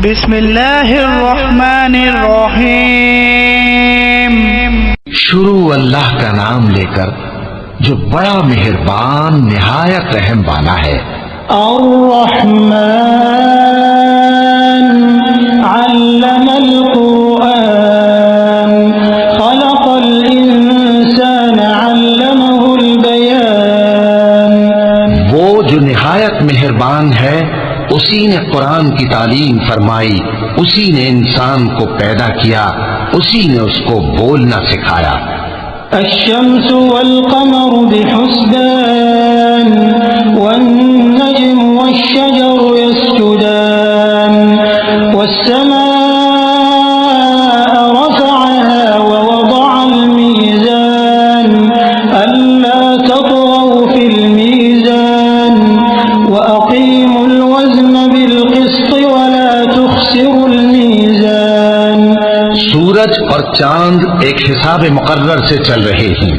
بسم اللہ الرحمن الرحیم۔ شروع اللہ کا نام لے کر جو بڑا مہربان نہایت رحم والا ہے۔ الرحمن علم القرآن خلق الانسان علمه البیان۔ وہ جو نہایت مہربان ہے اسی نے قرآن کی تعلیم فرمائی، اسی نے انسان کو پیدا کیا، اسی نے اس کو بولنا سکھایا۔ الشمس والقمر بحسبان والنجم والشجر يسجدان والسماء رفعها ووضع الميزان ألا تطغوا في الميزان وأقيموا الوزن بالقسط ولا تخسروا الميزان۔ سورج اور چاند ایک حساب مقرر سے چل رہے ہیں،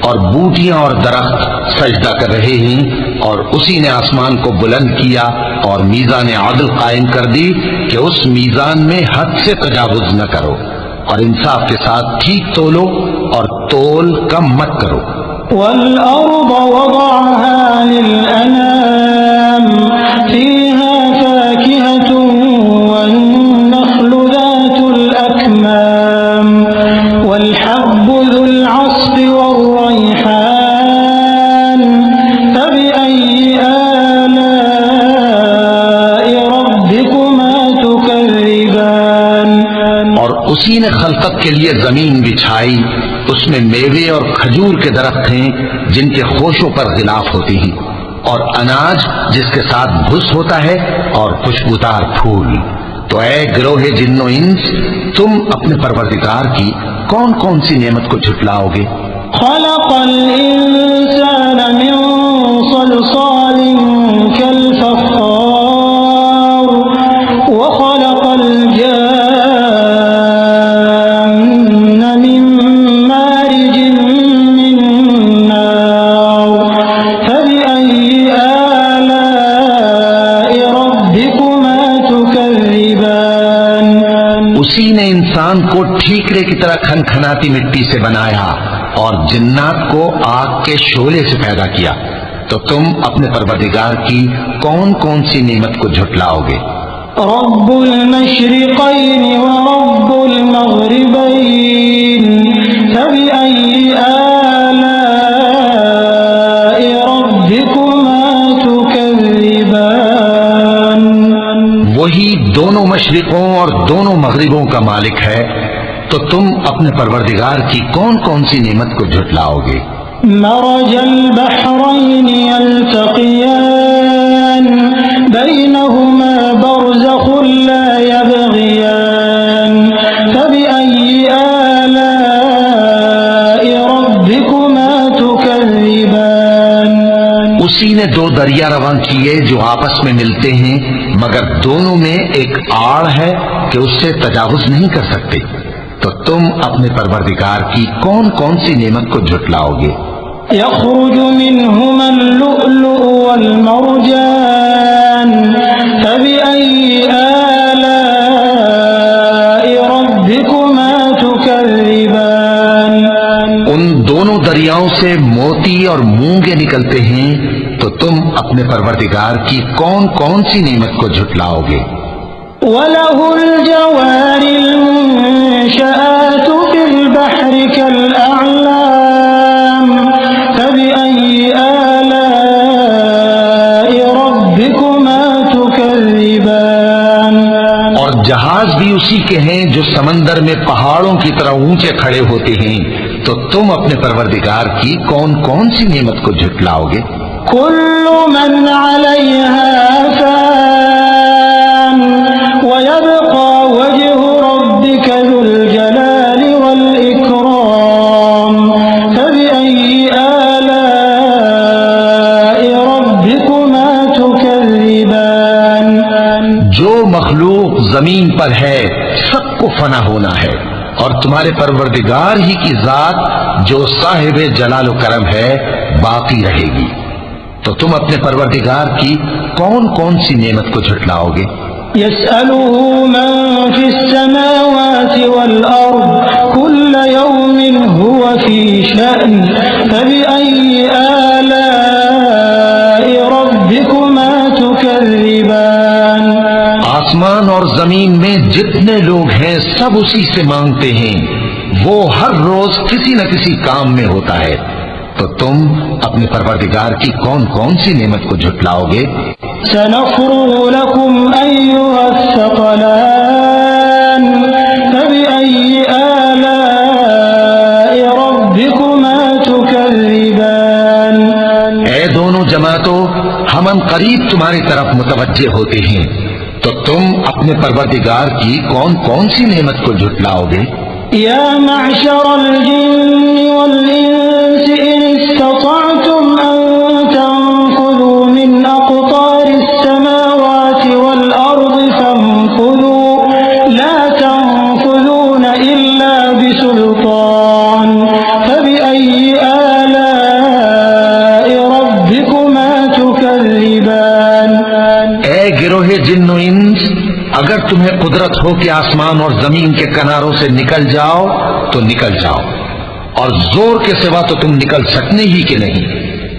اور بوٹیاں اور درخت سجدہ کر رہے ہیں، اور اسی نے آسمان کو بلند کیا اور میزان عدل قائم کر دی کہ اس میزان میں حد سے تجاوز نہ کرو، اور انصاف کے ساتھ ٹھیک تولو اور تول کم مت کرو۔ والأرض وضعها للأنام فيها فاكهة والنخل ذات الأكمام والحب ذو العصف والريحان فبأي آلاء ربكما تكذبان۔ اور اسی نے خلقت کے لیے زمین بچھائی، اس میں میوے اور کھجور کے درخت ہیں جن کے خوشوں پر غلاف ہوتی ہیں، اور اناج جس کے ساتھ بھس ہوتا ہے، اور خوشبودار پھول۔ تو اے گروہ جن و انس، تم اپنے پروردگار کی کون کون سی نعمت کو جھٹلاؤ گے؟ خلق الإنسان من صلصال كالفخار وخلق الجان من مارج من نار فبأي آلاء ربكما تكذبان۔ اسی نے انسان کو ٹھیکرے کی طرح کھنکھناتی مٹی سے بنایا اور جنات کو آگ کے شعلے سے پیدا کیا، تو تم اپنے پروردگار کی کون کون سی نعمت کو جھٹلاؤ گے؟ رب المشرقين ورب المغربين فبأي آلاء ربكما تكذبان۔ وہی دونوں مشرقوں اور دونوں مغربوں کا مالک ہے، تو تم اپنے پروردگار کی کون کون سی نعمت کو جھٹلاؤ گے؟ مرج البحرين يلتقيان بينهما برزخ لا يبغيان فبأي آلاء ربكما تكذبان۔ اسی نے دو دریا رواں کیے جو آپس میں ملتے ہیں، مگر دونوں میں ایک آڑ ہے کہ اس سے تجاوز نہیں کر سکتے، تو تم اپنے پروردگار کی کون کون سی نعمت کو جھٹلاؤ گے؟ يخرج منهما اللؤلؤ والمرجان فبأي آلاء ربكما تكذبان۔ ان دونوں دریاؤں سے موتی اور مونگے نکلتے ہیں، تو تم اپنے پروردگار کی کون کون سی نعمت کو جھٹلاؤ گے؟ وله الجوار المنشآت في البحر كالأعلام فبأي آلاء ربكما تكذبان۔ اور جہاز بھی اسی کے ہیں جو سمندر میں پہاڑوں کی طرح اونچے کھڑے ہوتے ہیں، تو تم اپنے پروردگار کی کون کون سی نعمت کو جھٹلاؤ گے؟ كل من عليها فان ويبقى وجه ربك ذو الجلال والإكرام فبأي آلاء ربكما تكذبان۔ جو مخلوق زمین پر ہے سب کو فنا ہونا ہے، اور تمہارے پروردگار ہی کی ذات جو صاحب جلال و کرم ہے باقی رہے گی، تو تم اپنے پروردگار کی کون کون سی نعمت کو جھٹلاؤ گے؟ يسأله من في السماوات والأرض كل يوم هو في شأن فبأي آلاء ربكما تكذبان آسمان اور زمین میں جتنے لوگ ہیں سب اسی سے مانگتے ہیں، وہ ہر روز کسی نہ کسی کام میں ہوتا ہے، تو تم اپنے پروردگار کی کون کون سی نعمت کو جھٹلاؤ گے؟ سنفرغ لكم أيها الثقلان فبأي آلاء ربكما تكذبان اے دونوں جماعتوں، ہم ان قریب تمہاری طرف متوجہ ہوتے ہیں، تو تم اپنے پروردگار کی کون کون سی نعمت کو جھٹلاؤ گے؟ يا معشر الجن والإنس إن استطعتم أن تنفذوا من أقطار السماوات والأرض فانفذوا لا تنفذون إلا بسلطان فبأي آلاء ربكما تكذبان اے گروہ جن و انس، اگر تمہیں قدرت ہو کہ آسمان اور زمین کے کناروں سے نکل جاؤ تو نکل جاؤ، اور زور کے سوا تو تم نکل سکنے ہی کہ نہیں،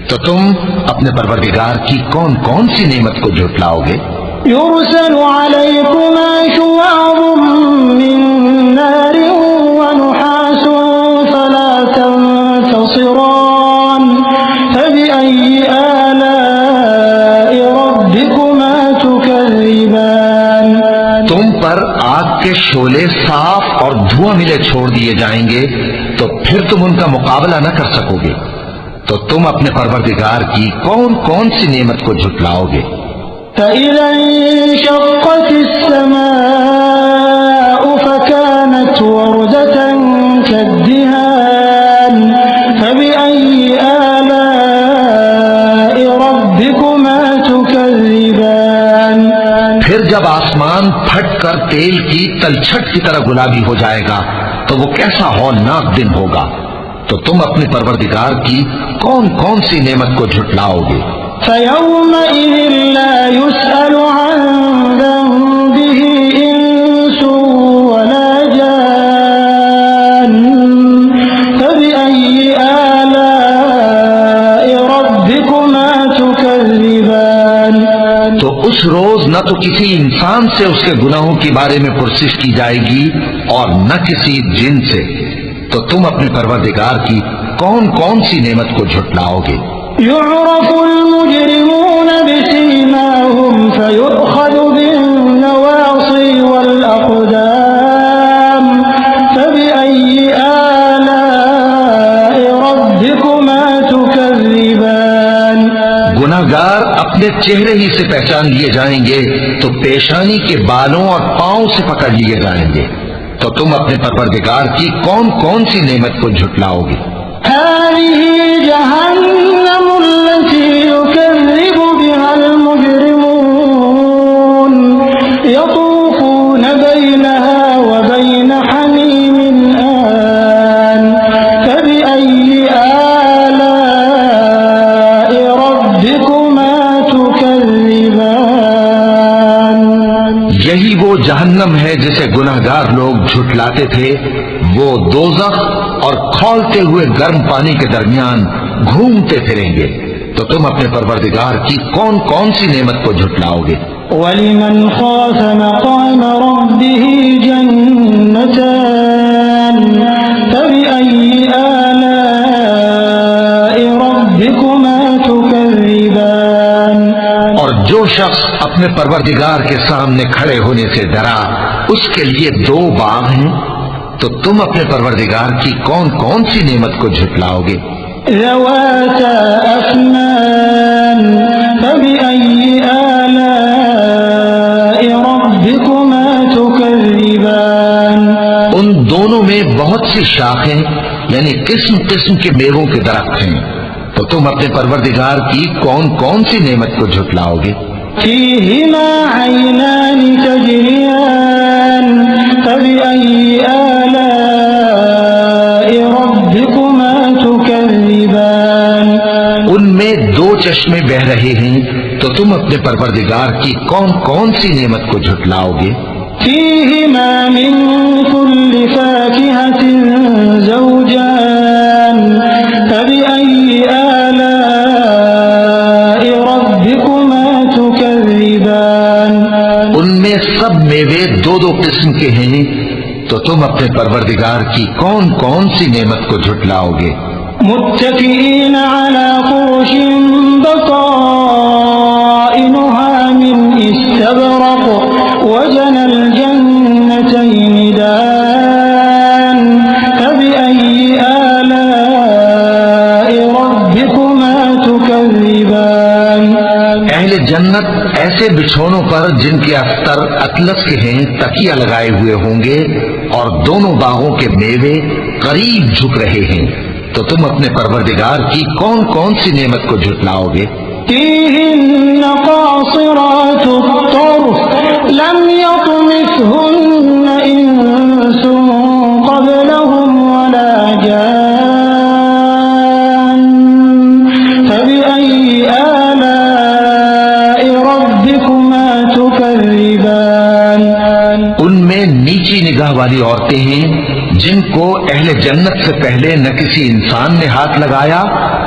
تو تم اپنے پروردگار کی کون کون سی نعمت کو جھٹلاؤ گے؟ يرسل عليكما شواظ من نار ونحاس فلا تنتصران فبأي آلاء ربكما تكذبان تم پر آگ کے شعلے صاف اور دھواں ملے چھوڑ دیے جائیں گے، تو پھر تم ان کا مقابلہ نہ کر سکو گے، تو تم اپنے پروردگار کی کون کون سی نعمت کو جھٹلاؤ گے؟ فإذا انشقت السماء فكانت وردة كالدهان فبأي آلاء ربكما تكذبان پھر جب آسمان پھٹ کر تیل کی تلچھٹ کی طرح گلابی ہو جائے گا تو وہ کیسا ہولناک دن ہوگا، تو تم اپنے پروردگار کی کون کون سی نعمت کو جھٹلاؤ گے؟ فيومئذ لا يسأل عن ذنبه إنس ولا جان فبأي آلاء ربكما تكذبان تو اس روز نہ تو کسی انسان سے اس کے گناہوں کے بارے میں پرسش کی جائے گی اور نہ کسی جن سے، تو تم اپنے پروردگار کی کون کون سی نعمت کو جھٹلاؤ گے؟ يعرف المجرمون بسيماهم فيؤخذ بالنواصي والأقدام فبأي آلاء ربكما تكذبان گناہگار اپنے چہرے ہی سے پہچان لیے جائیں گے تو پیشانی کے بالوں اور پاؤں سے پکڑ لیے جائیں گے، تو تم اپنے پروردگار کی کون کون سی نعمت کو جھٹلاؤ گے؟ هذه جهنم التي يكذب بها المجرمون يطوفون بينها وبين حميم آن فبأي آلاء ربكما تكذبان یہی وہ جہنم ہے جسے گناہگار لوگ جھٹلاتے تھے، وہ دوزخ اور کھولتے ہوئے گرم پانی کے درمیان گھومتے پھریں گے، تو تم اپنے پروردگار کی کون کون سی نعمت کو جھٹلاؤ گے؟ وَلِمَنْ خَافَ مَقَامَ رَبِّهِ جَنَّتَانِ فَبِأَيِّ آلَاءِ رَبِّكُمَا تُكَذِّبَانِ اور جو شخص اپنے پروردگار کے سامنے کھڑے ہونے سے ڈرا، اس کے لیے دو باغ ہیں، تو تم اپنے پروردگار کی کون کون سی نعمت کو جھٹلاؤ گے؟ ذواتا افنان فبأي آلاء ربكما تكذبان ان دونوں میں بہت سی شاخیں یعنی قسم قسم کے میووں کے درخت ہیں، تو تم اپنے پروردگار کی کون کون سی نعمت کو جھٹلاؤ گے؟ فيهما عينان تجريان فبأي آلاء ربكما تكذبان ان میں دو چشمے بہ رہے ہیں، تو تم اپنے پروردگار کی کون کون سی نعمت کو جھٹلاؤ گے؟ فيهما من كل فاكهة زوجان فبأي آلاء ربكما تكذبان ان میں سب میوے دو دو قسم کے ہیں، تو تم اپنے پروردگار کی کون کون سی نعمت کو جھٹلاؤ گے؟ متكئين على فرش بطائنها من استبرق وجنى الجنتين دان فبأي آلاء ربكما تكذبان اہل جنت ایسے بچھونوں پر جن کے استر اطلس کے ہیں تکیہ لگائے ہوئے ہوں گے، اور دونوں باغوں کے میوے قریب جھک رہے ہیں، تو تم اپنے پروردگار کی کون کون سی نعمت کو جھٹلاؤ گے؟ فيهن قاصرات الطرف لم يطمثهن إنس قبلهم ولا جان فبأي آلاء ربكما تكذبان ان میں نیچی نگاہ والی عورتیں ہیں جن کو اہل جنت سے پہلے نہ کسی انسان نے ہاتھ لگایا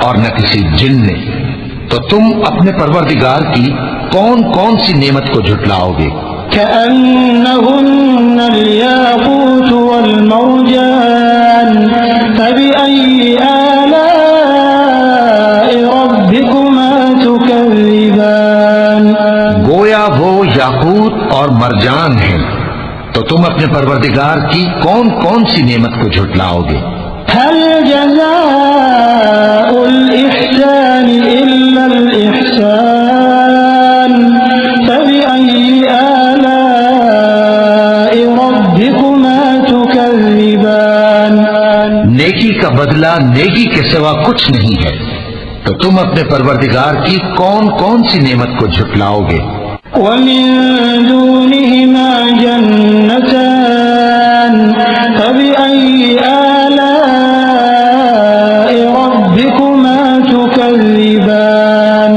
اور نہ کسی جن نے، تو تم اپنے پروردگار کی کون کون سی نعمت کو جھٹلاؤ گے؟ كأنهن الياقوت والمرجان فبأي آلاء ربكما تكذبان گویا وہ یاقوت اور مرجان ہیں، تو تم اپنے پروردگار کی کون کون سی نعمت کو جھٹلاؤ گے؟ هل جزاء الإحسان إلا الإحسان فبأي آلاء ربكما تكذبان نیکی کا بدلہ نیکی کے سوا کچھ نہیں ہے، تو تم اپنے پروردگار کی کون کون سی نعمت کو جھٹلاؤ گے؟ ومن دونهما جنتان فبأي آلاء ربكما تكذبان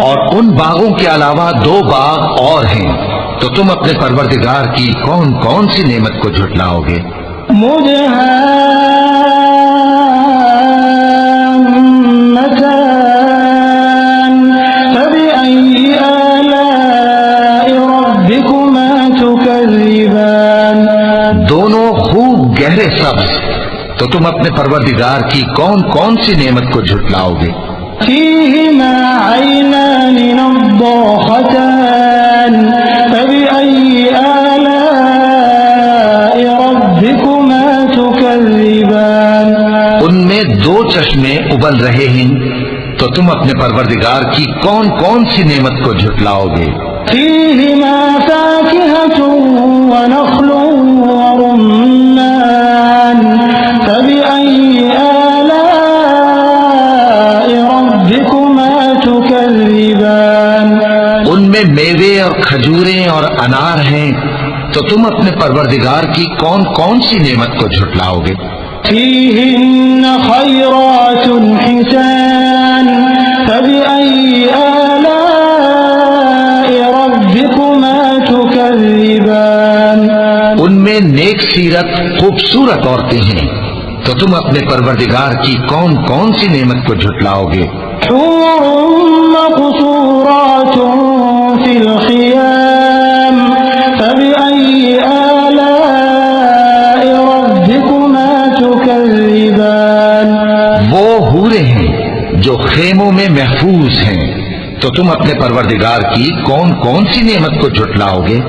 اور ان باغوں کے علاوہ دو باغ اور ہیں، تو تم اپنے پروردگار کی کون کون سی نعمت کو جھٹلاؤ گے؟ مدهامتان فبأي آلاء ربكما تكذبان دونوں خوب گہرے سبز، تو تم اپنے پروردگار کی کون کون سی نعمت کو جھٹلاؤ گے؟ فيهما عينان نضاختان فبأي آلاء ربكما تكذبان ان میں دو چشمے ابل رہے ہیں، تو تم اپنے پروردگار کی کون کون سی نعمت کو جھٹلاؤ گے؟ فيهما فاكهة ونخل ورمان فبأي آلاء ربكما تكذبان ان میں میوے اور کھجوریں اور انار ہیں، تو تم اپنے پروردگار کی کون کون سی نعمت کو جھٹلاؤ گے؟ فيهن خيرات حسان فبأي آلاء ربكما تكذبان ان میں نیک سیرت خوبصورت عورتیں ہیں، تو تم اپنے پروردگار کی کون کون سی نعمت کو جھٹلاؤ گے؟ حور مقصورات في الخيام فبأي آلاء ربكما تكذبان وہ حوریں ہیں جو خیموں میں محفوظ ہیں، تو تم اپنے پروردگار کی کون کون سی نعمت کو جھٹلاؤ گے؟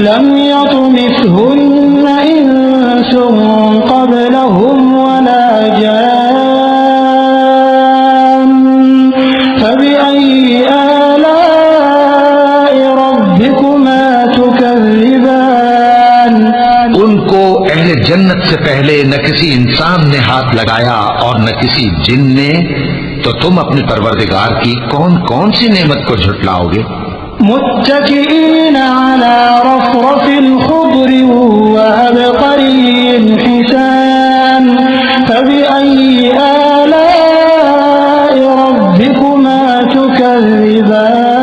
لم يطمثهن إنس قبلهم ولا جان فبأي آلاء ربكما تكذبان ان کو اہل جنت سے پہلے نہ کسی انسان نے ہاتھ لگایا اور نہ کسی جن نے، تو تم اپنے پروردگار کی کون کون سی نعمت کو جھٹلاؤ گے؟ متكئين على رفرف خضر وعبقري حسان فبأي آلاء ربكما تكذبان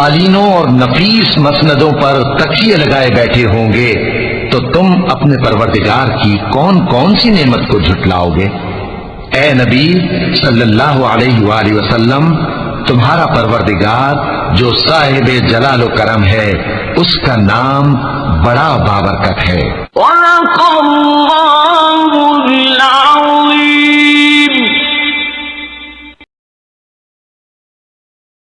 قالینوں اور نفیس مسندوں پر تکیے لگائے بیٹھے ہوں گے تو تم اپنے پروردگار کی کون کون سی نعمت کو جھٹلاؤ گے؟ اے نبی صلی اللہ علیہ وآلہ وسلم، تمہارا پروردگار جو صاحب جلال و کرم ہے، اس کا نام بڑا بابرکت ہے۔